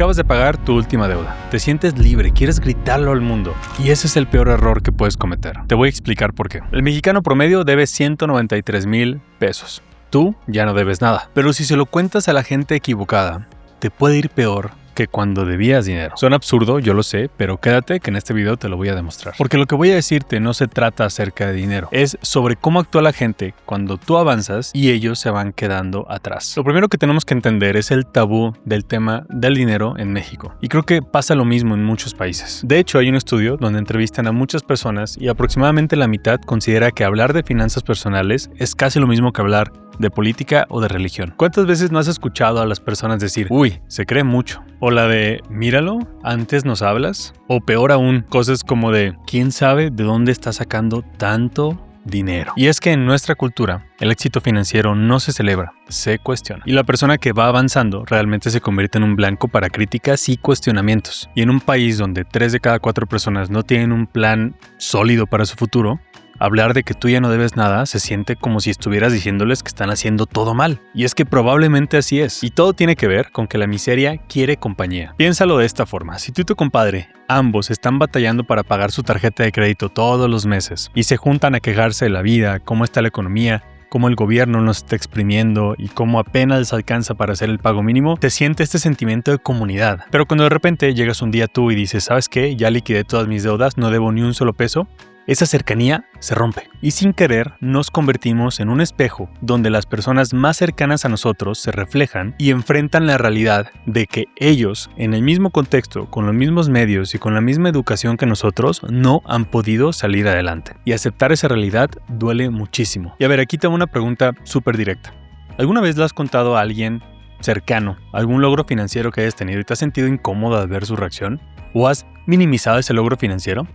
Acabas de pagar tu última deuda. Te sientes libre, quieres gritarlo al mundo. Y ese es el peor error que puedes cometer. Te voy a explicar por qué. El mexicano promedio debe 193,000 pesos. Tú ya no debes nada. Pero si se lo cuentas a la gente equivocada, te puede ir peor que cuando debías dinero. Suena absurdo, yo lo sé, pero quédate que en este video te lo voy a demostrar. Porque lo que voy a decirte no se trata acerca de dinero, es sobre cómo actúa la gente cuando tú avanzas y ellos se van quedando atrás. Lo primero que tenemos que entender es el tabú del tema del dinero en México. Y creo que pasa lo mismo en muchos países. De hecho, hay un estudio donde entrevistan a muchas personas y aproximadamente la mitad considera que hablar de finanzas personales es casi lo mismo que hablar de política o de religión. ¿Cuántas veces no has escuchado a las personas decir, uy, se cree mucho? O la de, míralo, antes nos hablas. O peor aún, cosas como de, ¿quién sabe de dónde está sacando tanto dinero? Y es que en nuestra cultura, el éxito financiero no se celebra, se cuestiona. Y la persona que va avanzando realmente se convierte en un blanco para críticas y cuestionamientos. Y en un país donde 3 de cada 4 personas no tienen un plan sólido para su futuro, hablar de que tú ya no debes nada se siente como si estuvieras diciéndoles que están haciendo todo mal. Y es que probablemente así es. Y todo tiene que ver con que la miseria quiere compañía. Piénsalo de esta forma. Si tú y tu compadre, ambos están batallando para pagar su tarjeta de crédito todos los meses y se juntan a quejarse de la vida, cómo está la economía, cómo el gobierno nos está exprimiendo y cómo apenas les alcanza para hacer el pago mínimo, te siente este sentimiento de comunidad. Pero cuando de repente llegas un día tú y dices, ¿sabes qué? Ya liquidé todas mis deudas, no debo ni un solo peso. Esa cercanía se rompe y sin querer nos convertimos en un espejo donde las personas más cercanas a nosotros se reflejan y enfrentan la realidad de que ellos, en el mismo contexto, con los mismos medios y con la misma educación que nosotros, no han podido salir adelante. Y aceptar esa realidad duele muchísimo. Y a ver, aquí tengo una pregunta súper directa. ¿Alguna vez le has contado a alguien cercano algún logro financiero que hayas tenido y te has sentido incómodo al ver su reacción? ¿O has minimizado ese logro financiero?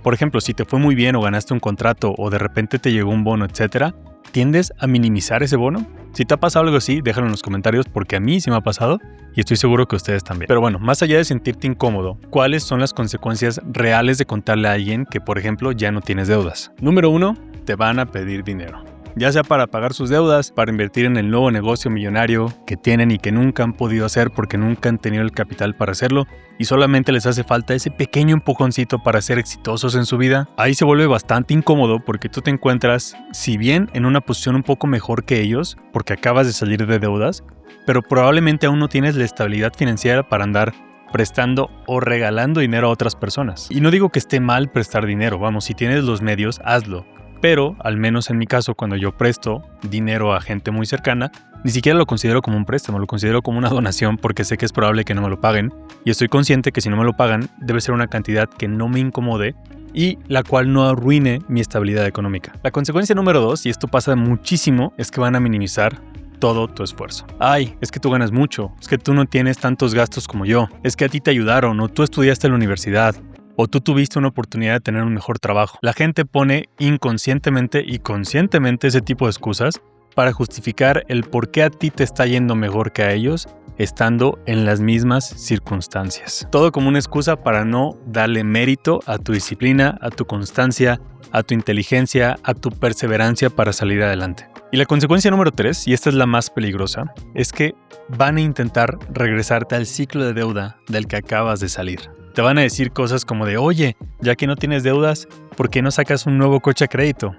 Por ejemplo, si te fue muy bien o ganaste un contrato o de repente te llegó un bono, etc., ¿tiendes a minimizar ese bono? Si te ha pasado algo así, déjalo en los comentarios porque a mí sí me ha pasado y estoy seguro que a ustedes también. Pero bueno, más allá de sentirte incómodo, ¿cuáles son las consecuencias reales de contarle a alguien que, por ejemplo, ya no tienes deudas? Número 1, te van a pedir dinero. Ya sea para pagar sus deudas, para invertir en el nuevo negocio millonario que tienen y que nunca han podido hacer porque nunca han tenido el capital para hacerlo y solamente les hace falta ese pequeño empujoncito para ser exitosos en su vida. Ahí se vuelve bastante incómodo porque tú te encuentras, si bien en una posición un poco mejor que ellos, porque acabas de salir de deudas, pero probablemente aún no tienes la estabilidad financiera para andar prestando o regalando dinero a otras personas. Y no digo que esté mal prestar dinero, vamos, si tienes los medios, hazlo. Pero, al menos en mi caso, cuando yo presto dinero a gente muy cercana, ni siquiera lo considero como un préstamo, lo considero como una donación porque sé que es probable que no me lo paguen y estoy consciente que si no me lo pagan debe ser una cantidad que no me incomode y la cual no arruine mi estabilidad económica. La consecuencia número 2, y esto pasa muchísimo, es que van a minimizar todo tu esfuerzo. Ay, es que tú ganas mucho, es que tú no tienes tantos gastos como yo, es que a ti te ayudaron o tú estudiaste en la universidad. O tú tuviste una oportunidad de tener un mejor trabajo. La gente pone inconscientemente y conscientemente ese tipo de excusas para justificar el por qué a ti te está yendo mejor que a ellos estando en las mismas circunstancias. Todo como una excusa para no darle mérito a tu disciplina, a tu constancia, a tu inteligencia, a tu perseverancia para salir adelante. Y la consecuencia número 3, y esta es la más peligrosa, es que van a intentar regresarte al ciclo de deuda del que acabas de salir. Te van a decir cosas como de, oye, ya que no tienes deudas, ¿por qué no sacas un nuevo coche a crédito?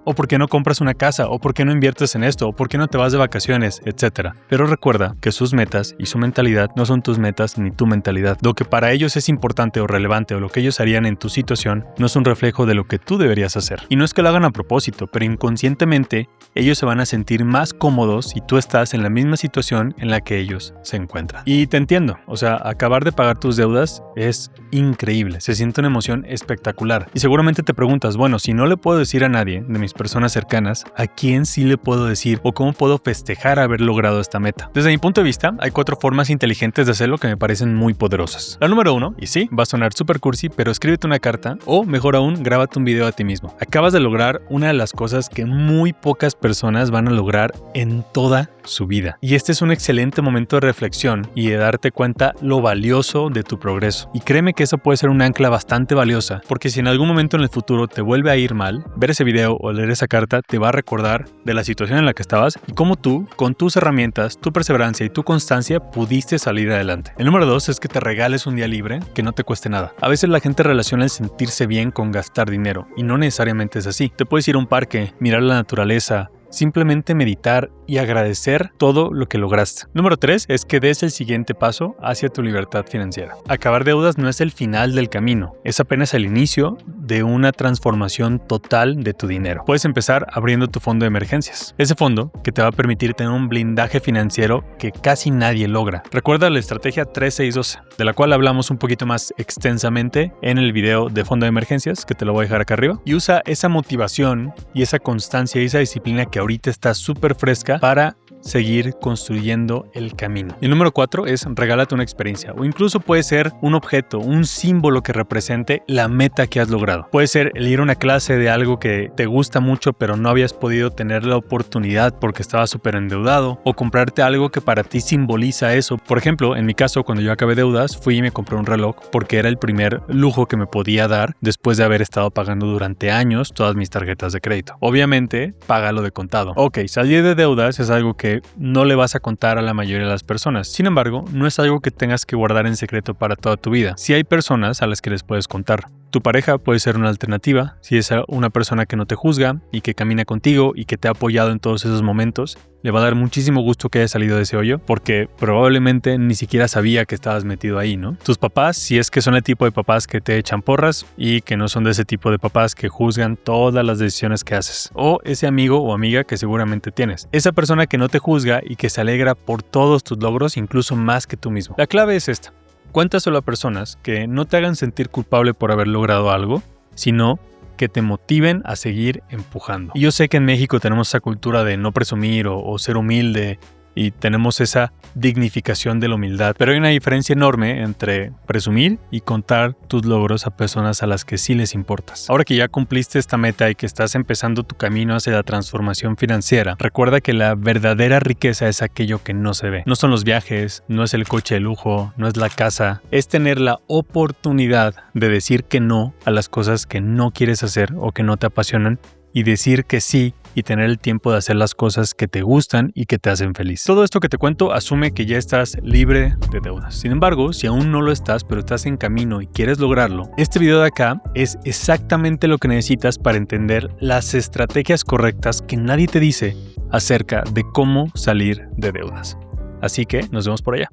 ¿O por qué no compras una casa? ¿O por qué no inviertes en esto? ¿O por qué no te vas de vacaciones? Etcétera. Pero recuerda que sus metas y su mentalidad no son tus metas ni tu mentalidad. Lo que para ellos es importante o relevante o lo que ellos harían en tu situación no es un reflejo de lo que tú deberías hacer. Y no es que lo hagan a propósito, pero inconscientemente ellos se van a sentir más cómodos si tú estás en la misma situación en la que ellos se encuentran. Y te entiendo, o sea, acabar de pagar tus deudas es increíble, se siente una emoción espectacular. Y seguramente te preguntas, bueno, si no le puedo decir a nadie de mis personas cercanas, ¿a quién sí le puedo decir o cómo puedo festejar haber logrado esta meta? Desde mi punto de vista, hay 4 formas inteligentes de hacerlo que me parecen muy poderosas. La número 1, y sí, va a sonar super cursi, pero escríbete una carta o, mejor aún, grábate un video a ti mismo. Acabas de lograr una de las cosas que muy pocas personas van a lograr en toda su vida. Y este es un excelente momento de reflexión y de darte cuenta lo valioso de tu progreso. Y créeme que eso puede ser un ancla bastante valiosa, porque si en algún momento en el futuro te vuelve a ir mal, ver ese video o leer esa carta te va a recordar de la situación en la que estabas y cómo tú, con tus herramientas, tu perseverancia y tu constancia, pudiste salir adelante. El número 2 es que te regales un día libre que no te cueste nada. A veces la gente relaciona el sentirse bien con gastar dinero, y no necesariamente es así. Te puedes ir a un parque, mirar la naturaleza, simplemente meditar y agradecer todo lo que lograste. Número 3 es que des el siguiente paso hacia tu libertad financiera. Acabar deudas no es el final del camino, es apenas el inicio de una transformación total de tu dinero. Puedes empezar abriendo tu fondo de emergencias. Ese fondo que te va a permitir tener un blindaje financiero que casi nadie logra. Recuerda la estrategia 3-6-12, de la cual hablamos un poquito más extensamente en el video de fondo de emergencias, que te lo voy a dejar acá arriba. Y usa esa motivación y esa constancia y esa disciplina que ahorita está súper fresca para seguir construyendo el camino. Y el número 4 es regálate una experiencia, o incluso puede ser un objeto, un símbolo que represente la meta que has logrado. Puede ser el ir a una clase de algo que te gusta mucho pero no habías podido tener la oportunidad porque estabas súper endeudado, o comprarte algo que para ti simboliza eso. Por ejemplo, en mi caso, cuando yo acabé deudas, fui y me compré un reloj porque era el primer lujo que me podía dar después de haber estado pagando durante años todas mis tarjetas de crédito. Obviamente, págalo de contado. Ok, salir de deudas es algo que no le vas a contar a la mayoría de las personas. Sin embargo, no es algo que tengas que guardar en secreto para toda tu vida. Sí hay personas a las que les puedes contar. Tu pareja puede ser una alternativa, si es una persona que no te juzga y que camina contigo y que te ha apoyado en todos esos momentos. Le va a dar muchísimo gusto que hayas salido de ese hoyo, porque probablemente ni siquiera sabía que estabas metido ahí, ¿no? Tus papás, si es que son el tipo de papás que te echan porras y que no son de ese tipo de papás que juzgan todas las decisiones que haces. O ese amigo o amiga que seguramente tienes. Esa persona que no te juzga y que se alegra por todos tus logros, incluso más que tú mismo. La clave es esta. Cuéntaselo a personas que no te hagan sentir culpable por haber logrado algo, sino que te motiven a seguir empujando. Y yo sé que en México tenemos esa cultura de no presumir o ser humilde, y tenemos esa dignificación de la humildad. Pero hay una diferencia enorme entre presumir y contar tus logros a personas a las que sí les importas. Ahora que ya cumpliste esta meta y que estás empezando tu camino hacia la transformación financiera, recuerda que la verdadera riqueza es aquello que no se ve. No son los viajes, no es el coche de lujo, no es la casa. Es tener la oportunidad de decir que no a las cosas que no quieres hacer o que no te apasionan, y decir que sí y tener el tiempo de hacer las cosas que te gustan y que te hacen feliz. Todo esto que te cuento asume que ya estás libre de deudas. Sin embargo, si aún no lo estás, pero estás en camino y quieres lograrlo, este video de acá es exactamente lo que necesitas para entender las estrategias correctas que nadie te dice acerca de cómo salir de deudas. Así que nos vemos por allá.